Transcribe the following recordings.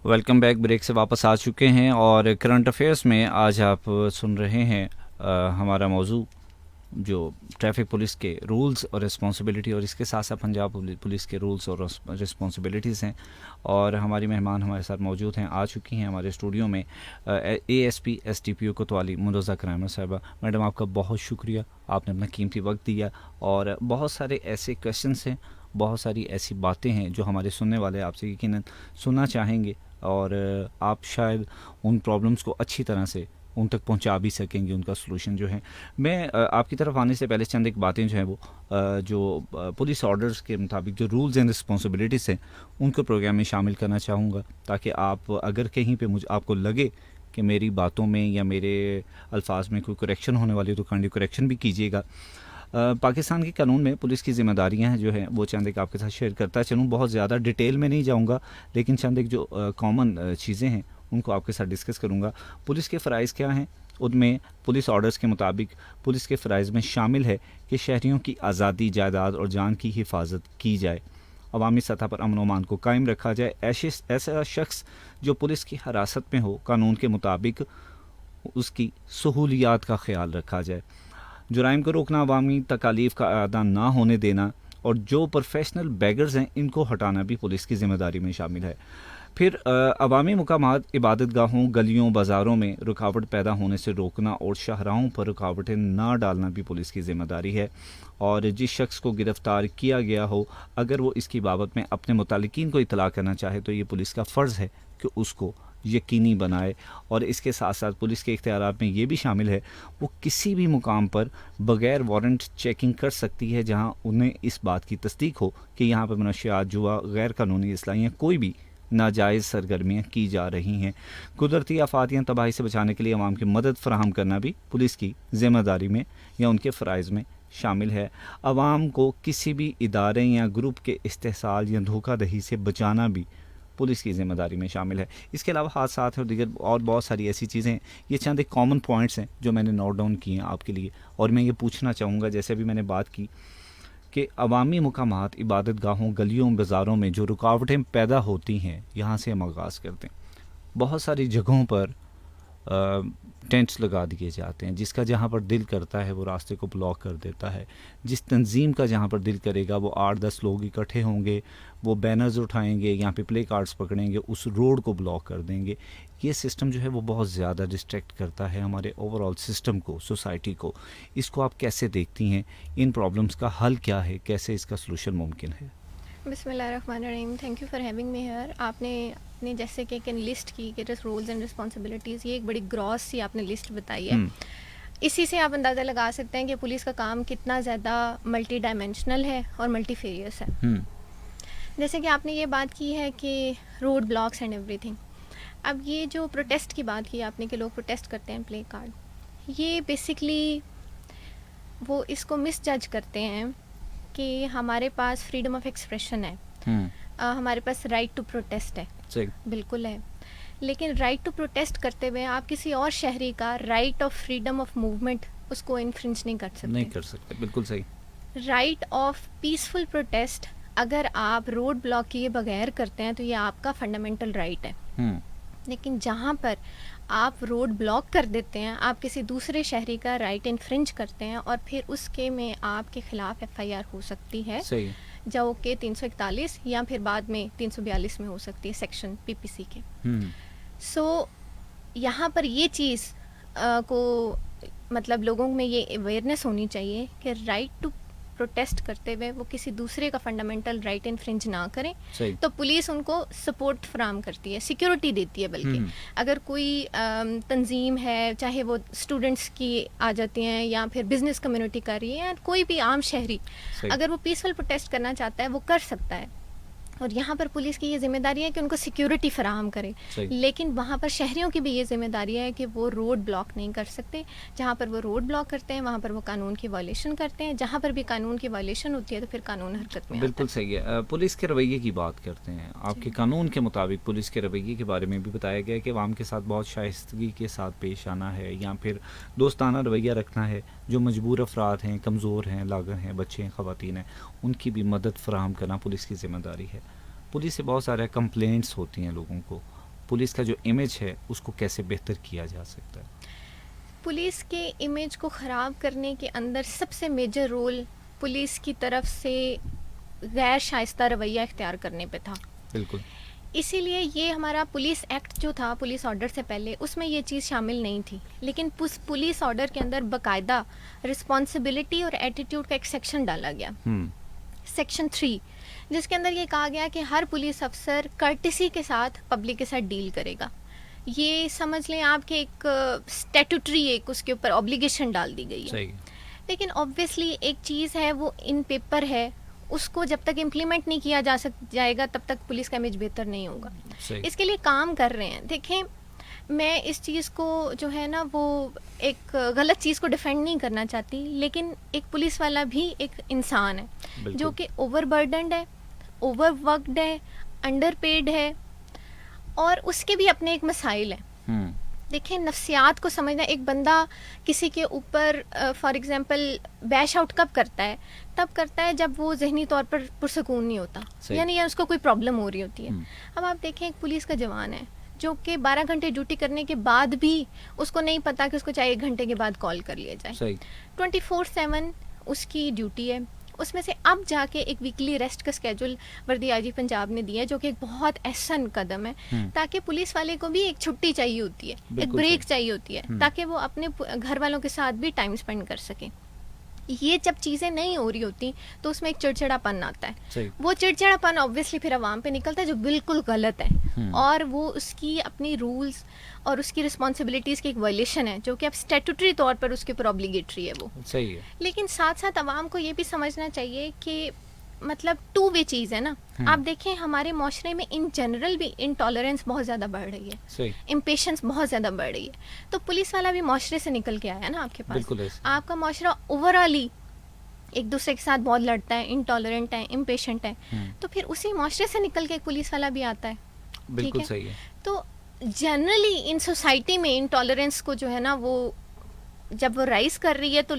Welcome back. Break से वापस आ चुके हैं और करंट अफेयर्स में आज आप सुन रहे हैं हमारा मौजू जो ट्रैफिक पुलिस के रूल्स और रिस्पॉन्सिबिलिटी और इसके साथ साथ पंजाब पुलिस के रूल्स और रिस्पॉन्सिबिलिटीज़ हैं। और हमारी मेहमान हमारे साथ मौजूद हैं, आ चुकी हैं हमारे स्टूडियो में ASP SDPO कोतवाली मुंतज़ा करामा साहिबा। मैडम, आपका बहुत शुक्रिया, आपने अपना कीमती वक्त दिया। और बहुत सारे ऐसे क्वेश्चंस हैं, बहुत सारी ऐसी बातें हैं जो हमारे सुनने वाले आपसे यकीनन सुनना चाहेंगे और आप शायद उन प्रॉब्लम्स को अच्छी तरह से उन तक पहुंचा भी सकेंगे, उनका सलूशन जो है। मैं आपकी तरफ आने से पहले चंद एक बातें जो हैं वो पुलिस ऑर्डर्स के मुताबिक जो रूल्स एंड रिस्पॉन्सिबिलिटीज़ हैं उनको प्रोग्राम में शामिल करना चाहूँगा, ताकि आप अगर कहीं पे मुझे आपको लगे कि मेरी बातों में या मेरे अल्फाज में कोई करेक्शन होने वाली है तो काइंडली करेक्शन भी कीजिएगा। पाकिस्तान के कानून में पुलिस की ज़िम्मेदारियां जो हैं वो चंद एक आपके साथ शेयर करता चलूँ। बहुत ज़्यादा डिटेल में नहीं जाऊंगा, लेकिन चंद एक जो कॉमन चीज़ें हैं उनको आपके साथ डिस्कस करूंगा। पुलिस के फ़राइज़ क्या हैं, उनमें पुलिस ऑर्डर्स के मुताबिक पुलिस के फ़राइज़ में शामिल है कि शहरियों की आज़ादी, जायदाद और जान की हिफाजत की जाए, अवामी सतह पर अमन अमान को कायम रखा जाए। ऐसा शख्स जो पुलिस की हिरासत में हो, कानून के मुताबिक उसकी सहूलियात का ख्याल रखा जाए। जुराइम को रोकना, अवामी तकालीफ का अदा ना होने देना और जो प्रोफेशनल बैगर्स हैं इनको हटाना भी पुलिस की ज़िम्मेदारी में शामिल है। फिर अवामी मुकामात, इबादतगाहों, गलियों, बाज़ारों में रुकावट पैदा होने से रोकना और शाहराहों पर रुकावटें ना डालना भी पुलिस की ज़िम्मेदारी है। और जिस शख्स को गिरफ़्तार किया गया हो, अगर वो इसकी बाबत में अपने मुतालिकीन को इतला करना चाहे तो ये पुलिस का फ़र्ज़ है कि उसको यकीनी बनाए। और इसके साथ साथ पुलिस के इख्तियारात में ये भी शामिल है वो किसी भी मुकाम पर बग़ैर वारंट चेकिंग कर सकती है जहाँ उन्हें इस बात की तस्दीक हो कि यहाँ पर मनशियात, जुआ, गैर कानूनी इसलाहियाँ, कोई भी नाजायज़ सरगर्मियाँ की जा रही हैं। कुदरती आफात या तबाही से बचाने के लिए अवाम की मदद फराहम करना भी पुलिस की ज़िम्मेदारी में या उनके फ़राइज़ में शामिल है। अवाम को किसी भी इदारे या ग्रुप के इस्तेहसाल या धोखाधड़ी से बचाना भी पुलिस की ज़िम्मेदारी में शामिल है। इसके अलावा हादसात और दीगर और बहुत सारी ऐसी चीज़ें हैं। ये चंद एक कॉमन पॉइंट्स हैं जो मैंने नोट डाउन किए हैं आपके लिए। और मैं ये पूछना चाहूँगा, जैसे अभी मैंने बात की कि अवामी मुकामात, इबादतगाहों, गलियों, बाज़ारों में जो रुकावटें पैदा होती हैं, यहाँ से हम आगाज़ करते हैं। बहुत सारी जगहों पर टेंट्स लगा दिए जाते हैं, जिसका जहाँ पर दिल करता है वो रास्ते को ब्लॉक कर देता है। जिस तंजीम का जहाँ पर दिल करेगा वो 8-10 लोग इकट्ठे होंगे, वो बैनर्स उठाएंगे, यहाँ पे प्ले कार्ड्स पकड़ेंगे, उस रोड को ब्लॉक कर देंगे। ये सिस्टम जो है वो बहुत ज़्यादा डिस्ट्रैक्ट करता है हमारे ओवरऑल सिस्टम को, सोसाइटी को। इसको आप कैसे देखती हैं? इन प्रॉब्लम्स का हल क्या है? कैसे इसका सलूशन मुमकिन है? बिस्मिल्लाहिर्रहमानिर्रहीम। Thank you for having me here. आपने जैसे कि एक लिस्ट की कि रूल्स एंड रिस्पॉन्सिबिलिटीज़, ये एक बड़ी ग्रॉस सी आपने लिस्ट बताई है। इसी से आप अंदाज़ा लगा सकते हैं कि पुलिस का काम कितना ज़्यादा मल्टी डायमेंशनल है और मल्टीफेरियस है। जैसे कि आपने ये बात की है कि रोड ब्लॉक्स एंड एवरीथिंग। अब ये जो प्रोटेस्ट की बात की आपने कि लोग प्रोटेस्ट करते हैं प्ले कार्ड, ये बेसिकली वो इसको मिस जज करते हैं कि हमारे पास फ्रीडम ऑफ एक्सप्रेशन है, हमारे पास राइट टू प्रोटेस्ट है, बिल्कुल है। लेकिन राइट टू प्रोटेस्ट करते हुए आप किसी और शहरी का right of freedom of movement उसको इन्फ्रिंज नहीं कर सकते। बिल्कुल सही। राइट ऑफ पीसफुल प्रोटेस्ट अगर आप रोड ब्लॉक किए बगैर करते हैं तो ये आपका फंडामेंटल राइट है। लेकिन जहाँ पर आप रोड ब्लॉक कर देते हैं, आप किसी दूसरे शहरी का राइट इन्फ्रिंज करते हैं और फिर उसके में आपके खिलाफ FIR हो सकती है, जो कि 341 या फिर बाद में 342 में हो सकती है, सेक्शन PPC के। सो यहाँ पर ये चीज़ को मतलब लोगों में ये अवेयरनेस होनी चाहिए कि राइट टू प्रोटेस्ट करते हुए वो किसी दूसरे का फंडामेंटल राइट इन्फ्रिंज ना करें। तो पुलिस उनको सपोर्ट फराहम करती है, सिक्योरिटी देती है। बल्कि अगर कोई तंजीम है, चाहे वो स्टूडेंट्स की आ जाती हैं या फिर बिजनेस कम्युनिटी कर रही है, या कोई भी आम शहरी अगर वो पीसफुल प्रोटेस्ट करना चाहता है वो कर सकता है। और यहाँ पर पुलिस की ये जिम्मेदारी है कि उनको सिक्योरिटी फराहम करे। लेकिन वहाँ पर शहरियों की भी ये जिम्मेदारी है कि वो रोड ब्लॉक नहीं कर सकते। जहाँ पर वो रोड ब्लॉक करते हैं वहाँ पर वो कानून की वायलेशन करते हैं। जहाँ पर भी कानून की वायलेशन होती है तो फिर कानून हरकत में बिल्कुल सही है। पुलिस के रवैये की बात करते हैं। आपके कानून के मुताबिक पुलिस के रवैये के बारे में भी बताया गया है कि आवाम के साथ बहुत शाइस्तगी के साथ पेश आना है या फिर दोस्ताना रवैया रखना है। जो मजबूर अफराद हैं, कमज़ोर हैं, लागन हैं, बच्चे हैं, ख़वातीन हैं, उनकी भी मदद फराहम करना पुलिस की ज़िम्मेदारी है। पुलिस से बहुत सारे कंप्लेंट्स होती हैं लोगों को पुलिस का जो इमेज है उसको कैसे बेहतर किया जा सकता है? पुलिस के इमेज को ख़राब करने के अंदर सबसे मेजर रोल पुलिस की तरफ से गैर शाइस्ता रवैया इख्तियार करने पे था। बिल्कुल। इसीलिए ये हमारा पुलिस एक्ट जो था पुलिस ऑर्डर से पहले, उसमें ये चीज़ शामिल नहीं थी, लेकिन पुलिस ऑर्डर के अंदर बाकायदा रिस्पॉन्सिबिलिटी और एटीट्यूड का एक सेक्शन डाला गया, सेक्शन 3, जिसके अंदर ये कहा गया कि हर पुलिस अफसर कर्टिसी के साथ पब्लिक के साथ डील करेगा। ये समझ लें आपके एक स्टैट्यूटरी एक उसके ऊपर ऑब्लिगेशन डाल दी गई है। सही। लेकिन ऑब्वियसली एक चीज़ है वो इन पेपर है, उसको जब तक इम्प्लीमेंट नहीं किया जाएगा तब तक पुलिस का इमेज बेहतर नहीं होगा। इसके लिए काम कर रहे हैं। देखें, मैं इस चीज़ को जो है ना वो एक गलत चीज़ को डिफेंड नहीं करना चाहती, लेकिन एक पुलिस वाला भी एक इंसान है जो कि ओवरबर्डनड है, ओवरवर्कड है, अंडरपेड है, और उसके भी अपने एक मसाइल हैं। देखें, नफ्सियात को समझना, एक बंदा किसी के ऊपर फॉर एग्जांपल बैश आउट कब करता है? तब करता है जब वो जहनी तौर पर पुरसकून नहीं होता, यानी या उसको कोई प्रॉब्लम हो रही होती है। अब आप देखें, एक पुलिस का जवान है जो कि 12 घंटे ड्यूटी करने के बाद भी उसको नहीं पता कि उसको चाहे 1 घंटे के बाद कॉल कर लिया जाए। 24/7 उसकी ड्यूटी है। उसमें से अब जाके एक वीकली रेस्ट का स्केड्यूल वर्दी आईजी पंजाब ने दिया है, जो कि एक बहुत एहसन कदम है, ताकि पुलिस वाले को भी एक छुट्टी चाहिए होती है, एक ब्रेक चाहिए होती है, ताकि वो अपने घर वालों के साथ भी टाइम स्पेंड कर सके। ये जब चीज़ें नहीं हो रही होती तो उसमें एक चिड़चिड़ापन आता है। वो चिड़चिड़ापन ऑब्वियसली फिर आवाम पे निकलता है, जो बिल्कुल गलत है, और वो उसकी अपनी रूल्स और उसकी रिस्पॉन्सिबिलिटीज़ की एक वायलेशन है, जो कि अब स्टैट्यूटरी तौर पर उसके ऊपर ऑब्लिगेटरी है वो। सही है। लेकिन साथ साथ आवाम को ये भी समझना चाहिए कि मतलब टू वे चीज़ है ना। आप देखें, हमारे माशरे में इन जनरल भी इंटॉलरेंस बहुत ज़्यादा बढ़ रही है, इम्पेशेंस बहुत ज़्यादा बढ़ रही है। तो पुलिस वाला भी माशरे से निकल के आया ना आपके पास। आपका माशरा ओवरऑल ही एक दूसरे के साथ बहुत लड़ता है, इंटॉलरेंट है, इम्पेशेंट है, तो फिर उसी माशरे से निकल के एक पुलिस वाला भी आता है। बिल्कुल सही है। तो जनरली इन सोसाइटी में इंटॉलरेंस को जो है ना, वो जब वो राइज कर रही है, तो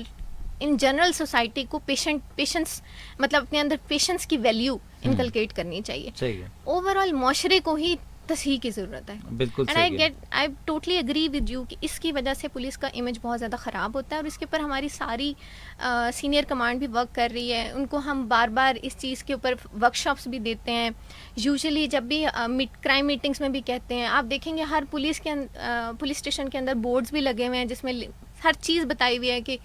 इन जनरल सोसाइटी को पेशेंस मतलब अपने अंदर पेशेंस की वैल्यू इनकलकेट करनी चाहिए। ओवरऑल माशरे को ही तस्हीह की ज़रूरत है। बिल्कुल सही है। I totally agree with you कि इसकी वजह से पुलिस का इमेज बहुत ज़्यादा ख़राब होता है, और इसके ऊपर हमारी सारी सीनियर कमांड भी वर्क कर रही है। उनको हम बार बार इस चीज़ के ऊपर वर्कशॉप्स भी देते हैं। यूजुअली जब भी क्राइम मीटिंग्स में भी कहते हैं, आप देखेंगे हर पुलिस स्टेशन के अंदर बोर्ड्स भी लगे हुए हैं जिसमें हर चीज़ बताई हुई है कि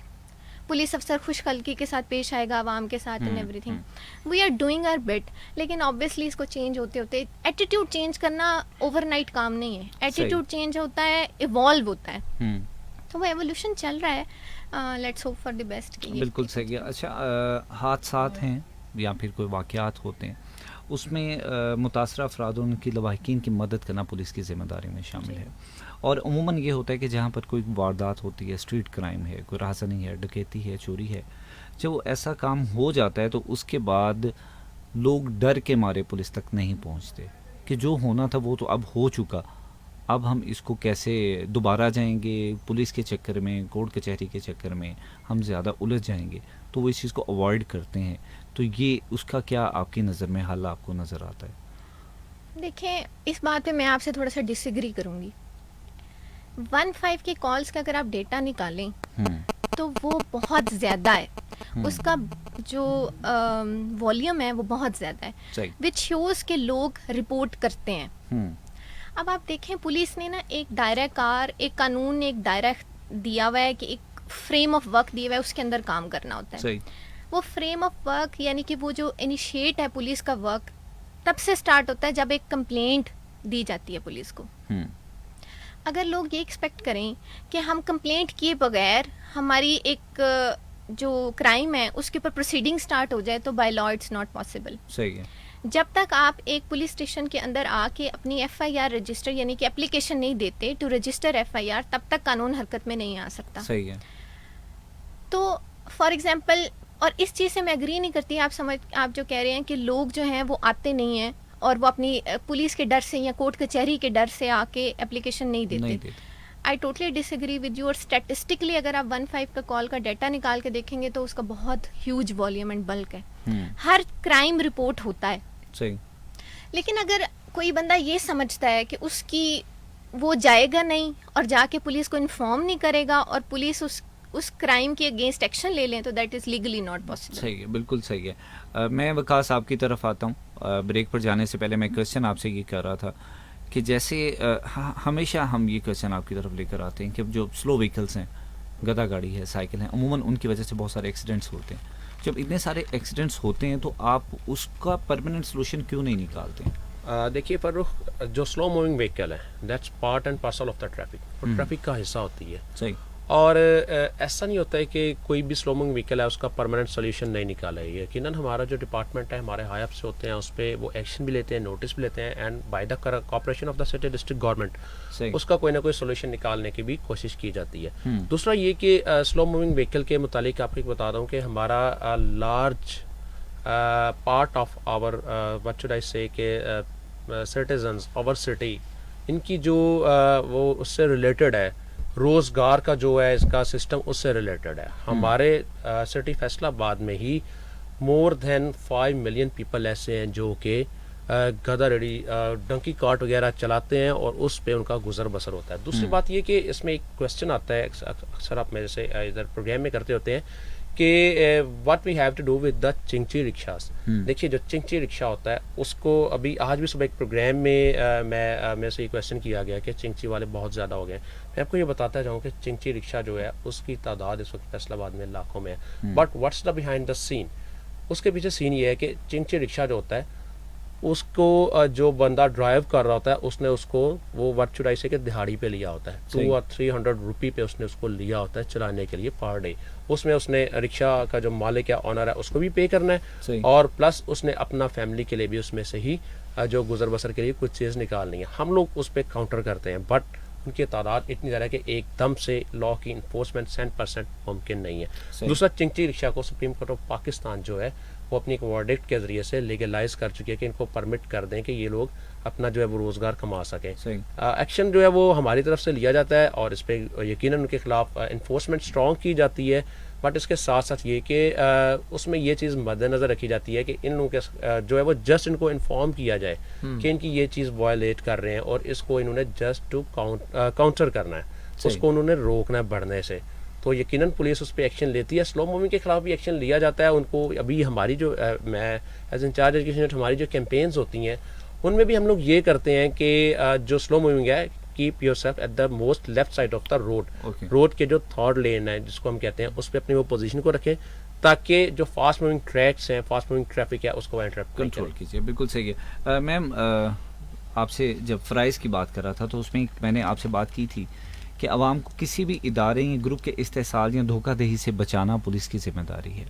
पुलिस अफसर खुशखल्की के साथ पेश आएगा आवाम के साथ and everything. We are doing our bit, लेकिन ऑब्वियसली इसको चेंज होते होते एटीट्यूड चेंज करना ओवरनाइट काम नहीं है। एटीट्यूड चेंज होता है, इवॉल्व होता है, तो वो एवोल्यूशन चल रहा है। Let's hope for the best. बिल्कुल सही है। अच्छा, हादसात हैं या फिर कोई वाक़यात होते हैं, उसमें मुतासरा अफराद और उनकी लवाहिकीन की मदद करना पुलिस की ज़िम्मेदारी में शामिल है। और उमूमन ये होता है कि जहाँ पर कोई वारदात होती है, स्ट्रीट क्राइम है, कोई राहज़नी है, डकैती है, चोरी है, जब ऐसा काम हो जाता है तो उसके बाद लोग डर के मारे पुलिस तक नहीं पहुँचते कि जो होना था वो तो अब हो चुका, अब हम इसको कैसे दोबारा जाएंगे, पुलिस के चक्कर में, कोर्ट कचहरी के चक्कर में हम ज़्यादा उलझ जाएंगे, तो वो इस चीज़ को अवॉइड करते हैं। तो ये उसका क्या आपकी नज़र में हल आपको नज़र आता है? देखें, इस बात पे मैं आपसे थोड़ा सा डिसएग्री करूँगी। 15 के कॉल्स का अगर आप डेटा निकालें तो वो बहुत ज़्यादा है, उसका जो वॉल्यूम है वो बहुत ज़्यादा है, विच शोज़ के लोग रिपोर्ट करते हैं। अब आप देखें, पुलिस ने ना एक दायरा कार, एक कानून ने एक दायरा दिया हुआ है कि एक फ्रेम ऑफ वर्क दिया हुआ है, उसके अंदर काम करना होता है। वो फ्रेम ऑफ वर्क यानी कि वो जो इनिशिएट है पुलिस का वर्क, तब से स्टार्ट होता है जब एक कंप्लेंट दी जाती है पुलिस को। अगर लोग ये एक्सपेक्ट करें कि हम कंप्लेंट किए बगैर हमारी एक जो क्राइम है उसके ऊपर प्रोसीडिंग स्टार्ट हो जाए, तो by law it's not possible. सही है। जब तक आप एक पुलिस स्टेशन के अंदर आके अपनी FIR रजिस्टर यानी कि एप्लीकेशन नहीं देते टू रजिस्टर FIR, तब तक कानून हरकत में नहीं आ सकता। सही है। तो फॉर एग्जांपल, और इस चीज़ से मैं एग्री नहीं करती, आप जो कह रहे हैं कि लोग जो हैं वो आते नहीं हैं और वो अपनी पुलिस के डर से या कोर्ट कचहरी के डर से आके एप्लीकेशन नहीं देते। I totally disagree with you. और स्टैटिस्टिकली अगर आप 15 का कॉल का डाटा निकाल के देखेंगे तो उसका बहुत ह्यूज वॉल्यूम एंड बल्क है। हर क्राइम रिपोर्ट होता है। सही। लेकिन अगर कोई बंदा ये समझता है कि उसकी वो जाएगा नहीं और जाके पुलिस को इन्फॉर्म नहीं करेगा और पुलिस उस क्राइम के अगेंस्ट एक्शन ले लें, तो that is legally not possible. सही है, बिल्कुल सही है। मैं वकास आपकी तरफ आता हूँ। ब्रेक पर जाने से पहले मैं क्वेश्चन आपसे ये कर रहा था कि जैसे हमेशा हम ये क्वेश्चन आपकी तरफ लेकर आते हैं कि जो स्लो व्हीकल्स हैं, गधा गाड़ी है, साइकिल है, अमूमन उनकी वजह से बहुत सारे एक्सीडेंट्स होते हैं। जब इतने सारे एक्सीडेंट्स होते हैं तो आप उसका परमानेंट सोल्यूशन क्यों नहीं निकालते हैं? देखिए फर्रुख, जो स्लो मूविंग व्हीकल है that's part and parcel of the traffic, वो ट्रैफिक का हिस्सा होती है। सही। और ऐसा नहीं होता है कि कोई भी स्लो मूविंग व्हीकल है उसका परमानेंट सोल्यूशन नहीं निकाला है। यकीनन हमारा जो डिपार्टमेंट है, हमारे हाई अप्स होते हैं, उस पर वो एक्शन भी लेते हैं, नोटिस भी लेते हैं, and by the corporation of the city district government उसका कोई ना कोई सोल्यूशन निकालने की भी कोशिश की जाती है। दूसरा ये कि स्लो मूविंग व्हीकल के मुतालिक आपको एक बता दूँ कि हमारा large part of our what should I say के सिटीजन्स आवर सिटी, इनकी जो वो उससे रिलेटेड है, रोज़गार का जो है इसका सिस्टम उससे रिलेटेड है। हमारे सिटी फैसलाबाद में ही मोर देन 5 मिलियन पीपल ऐसे हैं जो कि गधा रेडी डंकी कार्ट वगैरह चलाते हैं और उस पे उनका गुजर बसर होता है। दूसरी बात ये कि इसमें एक क्वेश्चन आता है, अक्सर आप मेरे से इधर प्रोग्राम में करते होते हैं कि what we have to do with the chinchi rickshaws. देखिए, जो चिंची रिक्शा होता है उसको अभी आज भी सुबह एक प्रोग्राम में मेरे से ये क्वेश्चन किया गया कि चिंची वाले बहुत ज़्यादा हो गए। मैं आपको ये बताता जाऊँ कि चिंची रिक्शा जो है उसकी तादाद इस वक्त फैसलाबाद में लाखों में है। But what's the behind the scene, उसके पीछे सीन ये है कि चिंची रिक्शा जो होता है उसको जो बंदा ड्राइव कर रहा होता है उसने उसको वो व्हाट शुड आई से कि दिहाड़ी पे लिया होता है। 200 और 300 रुपये पे उसने उसको लिया होता है चलाने के लिए पर डे। उसमें उसने रिक्शा का जो मालिक है, ऑनर है, उसको भी पे करना है और प्लस उसने अपना फैमिली के लिए भी उसमें से ही जो गुजर बसर के लिए कुछ चीज़ निकालनी है। हम लोग उस पर काउंटर करते हैं, बट उनकी तादाद इतनी ज़्यादा है कि एकदम से लॉ की इन्फोर्समेंट 100% मुमकिन नहीं है। दूसरा, चिंची रिक्शा को सुप्रीम कोर्ट ऑफ पाकिस्तान जो है वो अपनी एक वर्डिक्ट के ज़रिए से लीगलाइज कर चुकी है कि इनको परमिट कर दें कि ये लोग अपना जो है वो रोज़गार कमा सकें। एक्शन जो है वो हमारी तरफ से लिया जाता है और इस पर यकीनन उनके खिलाफ इन्फोर्समेंट स्ट्रॉन्ग की जाती है। बट इसके साथ साथ ये कि उसमें ये चीज़ मद्देनज़र रखी जाती है कि इन लोगों के जो है वो जस्ट इनको इन्फॉर्म किया जाए कि इनकी ये चीज़ वायलेट कर रहे हैं और इसको इन्होंने जस्ट टू काउंटर करना है, उसको उन्होंने रोकना है बढ़ने से। तो यकीनन पुलिस उस पर एक्शन लेती है। स्लो मूविंग के खिलाफ भी एक्शन लिया जाता है। उनको अभी हमारी जो मैं एज इंचार्ज एजुकेशन हमारी जो कैंपेन्स होती हैं उनमें भी हम लोग ये करते हैं कि जो स्लो मूविंग है, keep yourself at the most left side of the road. Road के जो थर्ड लेन है जिसको हम कहते हैं उस पर अपनी वो पोजीशन को रखें ताकि जो फास्ट मूविंग ट्रैक्स हैं, फास्ट मूविंग ट्रैफिक है, उसको इंटरप्ट कंट्रोल कीजिए। बिल्कुल सही है। मैम, आपसे जब फ्राइज़ की बात कर रहा था तो उसमें मैंने आपसे बात की थी कि आवाम को किसी भी इदारे या ग्रुप के इस्तेसाल या धोखादही से बचाना पुलिस की जिम्मेदारी है।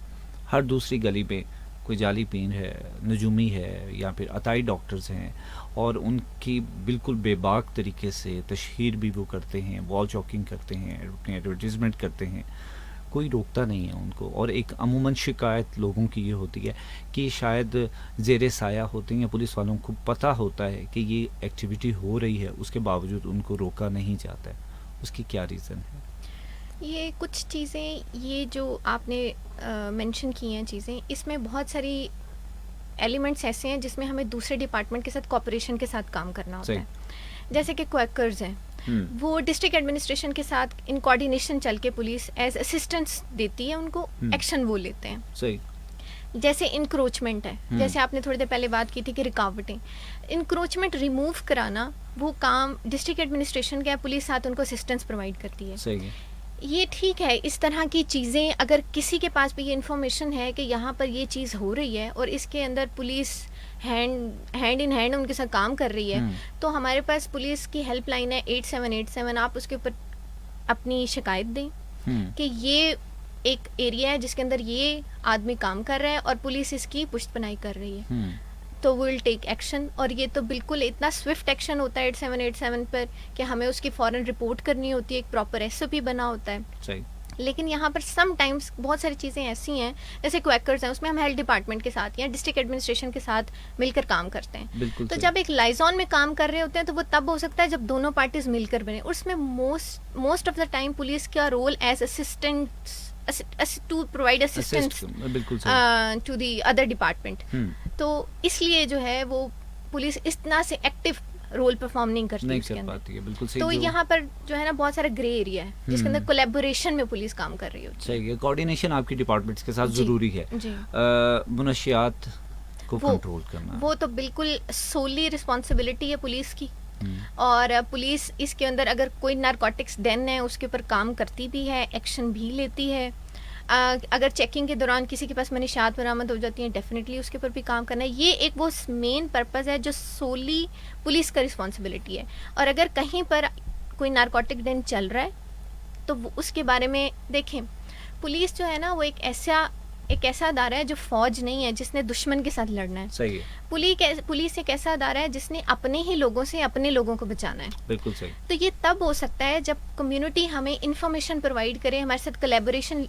हर दूसरी गली में कोई जाली पीर है, नजूमी है या फिर अताई डॉक्टर्स हैं और उनकी बिल्कुल बेबाक तरीके से तशहीर भी वो करते हैं, वॉल चॉकिंग करते हैं, अपनी एडवर्टीज़मेंट करते हैं, कोई रोकता नहीं है उनको। और एक अमूमन शिकायत लोगों की ये होती है कि शायद ज़ेरे साया होते हैं या पुलिस वालों को पता होता है कि ये एक्टिविटी हो रही है, उसके बावजूद उनको रोका नहीं जाता है। उसकी क्या रीज़न है? ये कुछ चीज़ें, ये जो आपने मेंशन की हैं चीज़ें, इसमें बहुत सारी एलिमेंट्स ऐसे हैं जिसमें हमें दूसरे डिपार्टमेंट के साथ कोऑपरेशन के साथ काम करना होता है। जैसे कि क्वैकर्स हैं, वो डिस्ट्रिक्ट एडमिनिस्ट्रेशन के साथ इन कोऑर्डिनेशन चल के पुलिस एज असिस्टेंस देती है उनको, एक्शन वो लेते हैं। सही। जैसे इंक्रोचमेंट है, जैसे आपने थोड़ी देर पहले बात की थी कि रुकावटें, इंक्रोचमेंट रिमूव कराना वो काम डिस्ट्रिक्ट एडमिनिस्ट्रेशन का है, पुलिस साथ उनको असिस्टेंस प्रोवाइड करती है। सही है। ये ठीक है। इस तरह की चीज़ें अगर किसी के पास भी ये इन्फॉर्मेशन है कि यहाँ पर ये चीज़ हो रही है और इसके अंदर पुलिस हैंड इन हैंड उनके साथ काम कर रही है, तो हमारे पास पुलिस की हेल्पलाइन है 8787। आप उसके ऊपर अपनी शिकायत दें कि ये एक एरिया है जिसके अंदर ये आदमी काम कर रहा है और पुलिस इसकी पुष्टपनाही कर रही है, तो विल टेक एक्शन। और ये तो बिल्कुल इतना स्विफ्ट एक्शन होता है 8787 पर कि हमें उसकी फ़ौरन रिपोर्ट करनी होती है, एक प्रॉपर SOP बना होता है। सही। लेकिन यहाँ पर सम टाइम्स बहुत सारी चीज़ें ऐसी हैं, जैसे क्वैकर्स हैं, उसमें हम हेल्थ डिपार्टमेंट के साथ या डिस्ट्रिक्ट एडमिनिस्ट्रेशन के साथ मिलकर काम करते हैं। तो जब एक लाइजॉन में काम कर रहे होते हैं तो वो तब हो सकता है जब दोनों पार्टीज मिलकर बने। उसमें most of the time police का role as assistant to provide assistance to the other department। तो इसलिए जो है वो पुलिस इतना से एक्टिव रोल परफॉर्म नहीं करती नहीं उसके कर अंदर। पाती है, बिल्कुल सही। तो जो यहाँ पर जो है ना बहुत सारा ग्रे एरिया है जिसके अंदर कोलैबोरेशन में पुलिस काम कर रही होती है। सही है, कोऑर्डिनेशन आपकी डिपार्टमेंट्स के साथ जी, ज़रूरी है। जी। मुनशियात को वो कंट्रोल करना। वो तो बिल्कुल सोली रिस्पॉन्सिबिलिटी है पुलिस की। हम्म, और पुलिस इसके अंदर अगर कोई नारकोटिक्स डेन है उसके ऊपर काम करती भी है, एक्शन भी लेती है। अगर चेकिंग के दौरान किसी के पास मनीषात बरामद हो जाती हैं, डेफिनेटली उसके ऊपर भी काम करना है। ये एक वो मेन पर्पस है जो सोली पुलिस का रिस्पॉन्सिबिलिटी है। और अगर कहीं पर कोई नारकोटिक डेन चल रहा है तो उसके बारे में देखें, पुलिस जो है ना वो एक ऐसा अदारा है जो फौज नहीं है जिसने दुश्मन के साथ लड़ना है। सही है, पुलिस एक ऐसा अदारा है जिसने अपने ही लोगों से अपने लोगों को बचाना है। बिल्कुल सही। तो ये तब हो सकता है जब कम्युनिटी हमें इंफॉर्मेशन प्रोवाइड करे, हमारे साथ कोलैबोरेशन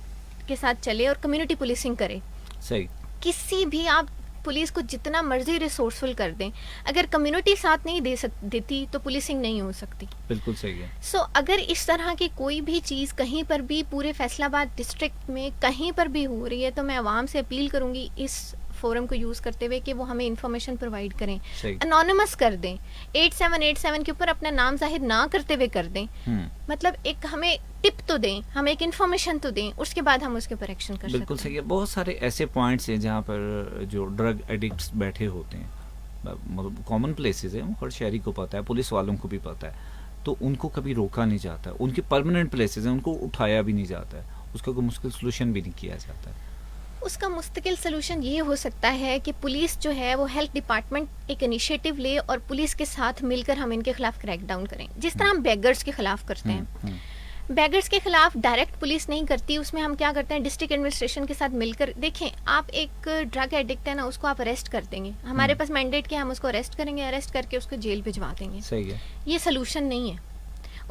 के साथ चले और कम्युनिटी पुलिसिंग करे। सही। किसी भी आप पुलिस को जितना मर्जी रिसोर्सफुल कर दें, अगर कम्युनिटी साथ नहीं देती तो पुलिसिंग नहीं हो सकती। बिल्कुल सही है। सो अगर इस तरह की कोई भी चीज़ कहीं पर भी पूरे फैसलाबाद डिस्ट्रिक्ट में कहीं पर भी हो रही है तो मैं आवाम से अपील करूंगी इस फोरम को यूज़ करते हुए कि वो हमें इन्फॉर्मेशन प्रोवाइड करें, अनोनिमस कर दें, 8787 के ऊपर अपना नाम जाहिर ना करते हुए कर दें। मतलब एक हमें टिप तो दें, हमें एक इन्फॉर्मेशन तो दें, उसके बाद हम उसके ऊपर एक्शन कर सकते हैं। बिल्कुल सही है। बहुत सारे ऐसे पॉइंट्स हैं जहाँ पर जो ड्रग एडिक्ट्स बैठे होते हैं, मतलब कॉमन प्लेसेस है, हर शहरी को पता है, पुलिस वालों को भी पता है, तो उनको कभी रोका नहीं जाता। उनके परमानेंट प्लेसेस हैं, उनको उठाया भी नहीं जाता है, उसका कोई मुश्किल सोल्यूशन भी नहीं किया जाता है। उसका मुस्तकिल सलूशन ये हो सकता है कि पुलिस जो है वो हेल्थ डिपार्टमेंट एक इनिशिएटिव ले और पुलिस के साथ मिलकर हम इनके खिलाफ क्रैकडाउन करें, जिस तरह हम बेगर्स के खिलाफ करते हैं। बेगर्स के खिलाफ डायरेक्ट पुलिस नहीं करती, उसमें हम क्या करते हैं, डिस्ट्रिक्ट एडमिनिस्ट्रेशन के साथ मिलकर। देखें, आप एक ड्रग एडिक्ट है ना, उसको आप अरेस्ट कर देंगे, हमारे पास मैंडेट किया, हम उसको अरेस्ट करेंगे, अरेस्ट करके उसको जेल भिजवा देंगे। सही है। ये सलूशन नहीं है,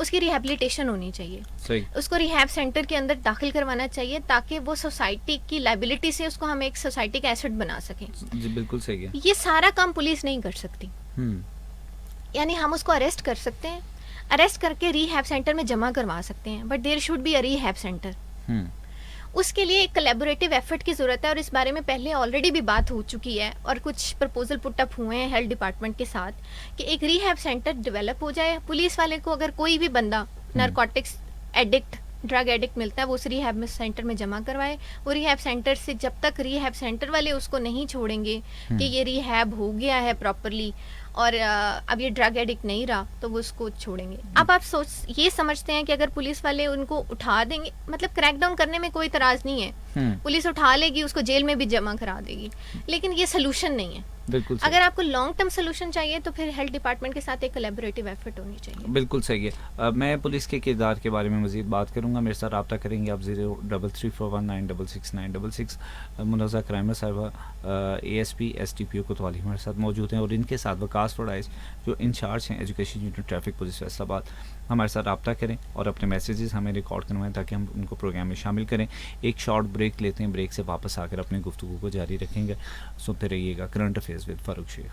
उसकी रिहेबिलिटेशन होनी चाहिए। सही। उसको रिहैब सेंटर के अंदर दाखिल करवाना चाहिए ताकि वो सोसाइटी की लाइबिलिटी से उसको हम एक सोसाइटी का एसेट बना सकें। जी बिल्कुल सही है। ये सारा काम पुलिस नहीं कर सकती। यानी हम उसको अरेस्ट कर सकते हैं, अरेस्ट करके रिहैब सेंटर में जमा करवा सकते हैं, but there should be a rehab centre. उसके लिए एक कोलैबोरेटिव एफर्ट की ज़रूरत है और इस बारे में पहले ऑलरेडी भी बात हो चुकी है और कुछ प्रपोजल पुट अप हुए हैं हेल्थ डिपार्टमेंट के साथ कि एक रिहैब सेंटर डेवलप हो जाए। पुलिस वाले को अगर कोई भी बंदा नारकोटिक्स एडिक्ट, ड्रग एडिक्ट मिलता है, वो उस रिहैब सेंटर में जमा करवाए। वो रिहैब सेंटर से जब तक रिहैब सेंटर वाले उसको नहीं छोड़ेंगे कि ये रिहैब हो गया है प्रॉपरली और अब ये ड्रग एडिक्ट नहीं रहा, तो वो उसको छोड़ेंगे। अब आप ये समझते हैं कि अगर पुलिस वाले उनको उठा देंगे, मतलब क्रैकडाउन करने में कोई इतराज नहीं है, पुलिस उठा लेगी, उसको जेल में भी जमा करा देगी, लेकिन ये सलूशन नहीं है। बिल्कुल अगर आपको लॉन्ग टर्म सोल्यूशन चाहिए तो फिर हेल्थ डिपार्टमेंट के साथ एक कोलैबोरेटिव एफर्ट होनी चाहिए। बिल्कुल सही है। मैं पुलिस के किरदार के बारे में मज़ीद बात करूंगा। मेरे साथ रब्ता करेंगे आप 0334196666। मुनज़्ज़ा क्राइम साहिबा ASP STPO कोतवाली हमारे साथ मौजूद हैं और इनके साथ वकास फड़ाइश जो इंचार्ज हैं education unit traffic police Faisalabad, हमारे साथ रब्ता करें और अपने मैसेजेस हमें रिकॉर्ड करवाएं ताकि हम उनको प्रोग्राम में शामिल करें। एक शॉर्ट ब्रेक लेते हैं, ब्रेक से वापस आकर अपनी गुफ्तगू को जारी रखेंगे। सुनते रहिएगा current affairs with Farooq Sheikh.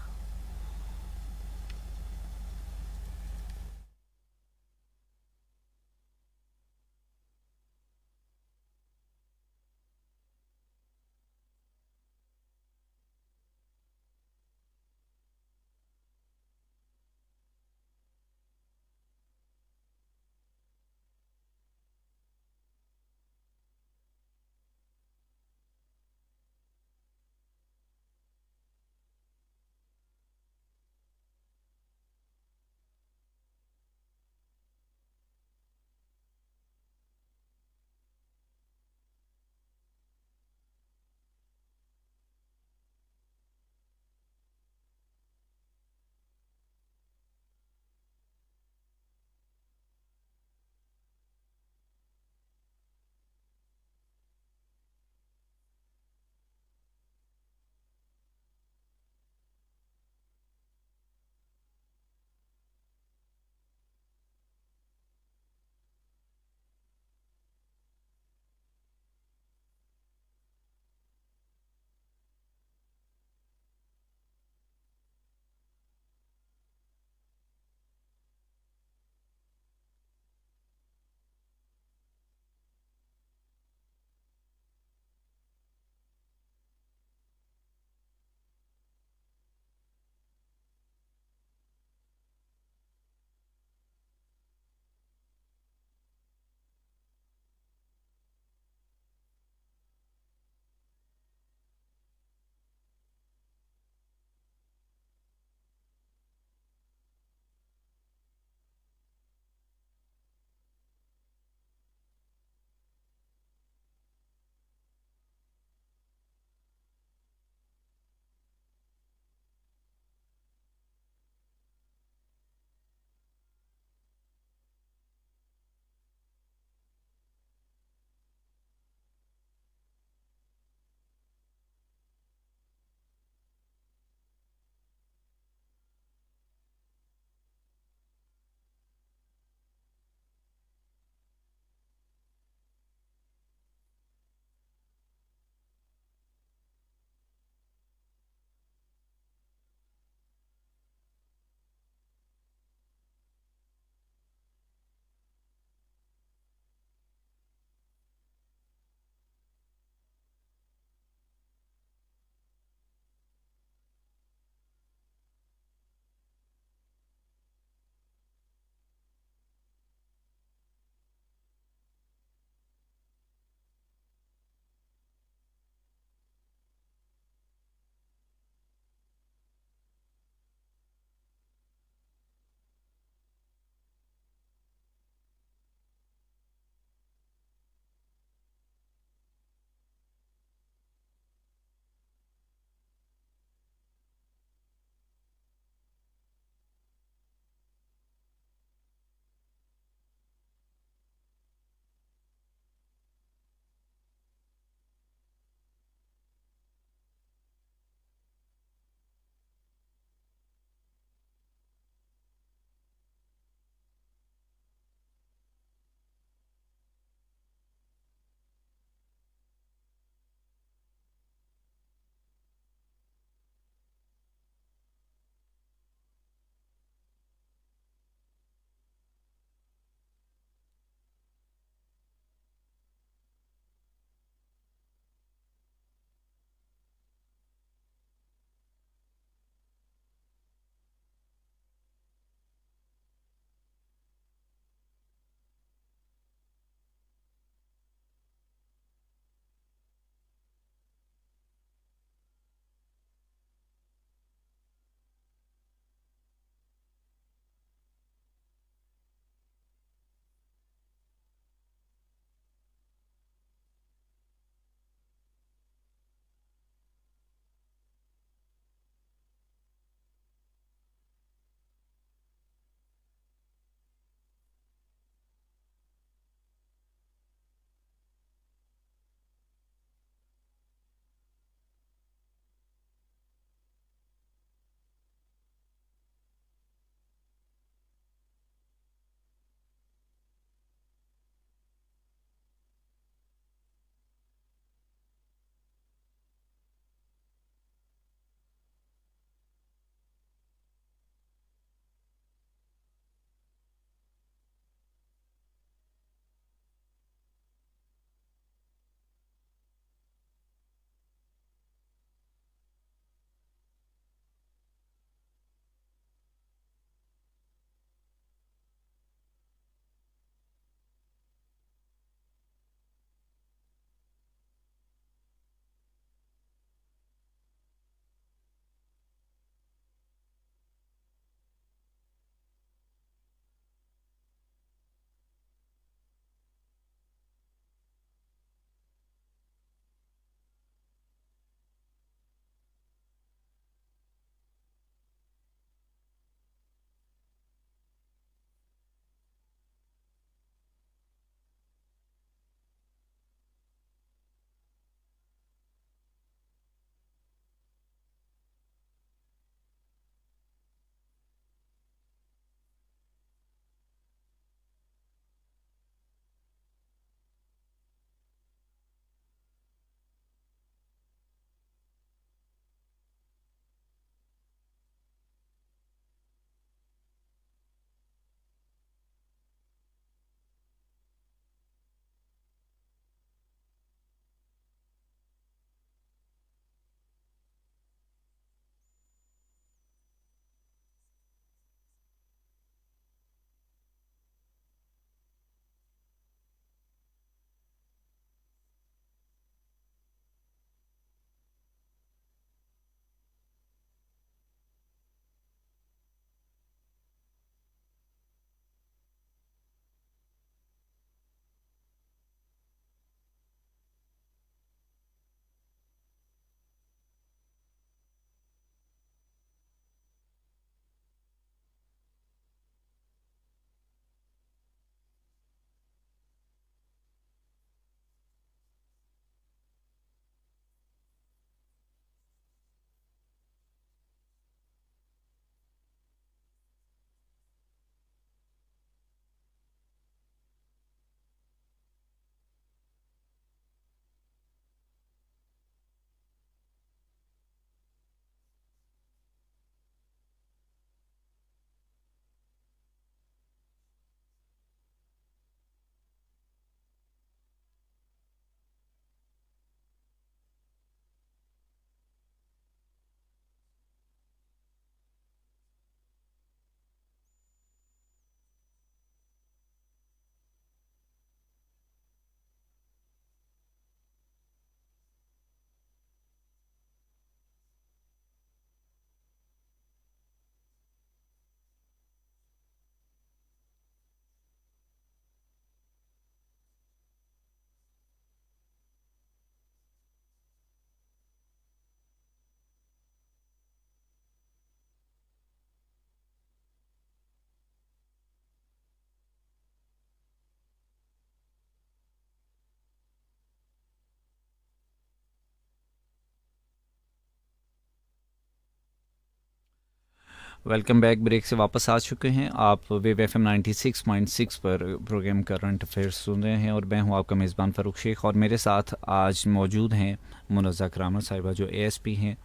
Welcome back. Break से वापस आ चुके हैं आप वेव FM 96.6 पर प्रोग्राम करंट अफेयर्स सुन रहे हैं और मैं हूं आपका मेज़बान फ़ारूक शेख और मेरे साथ आज मौजूद हैं मुनज़्ज़ा करामत साहिबा जो ASP हैं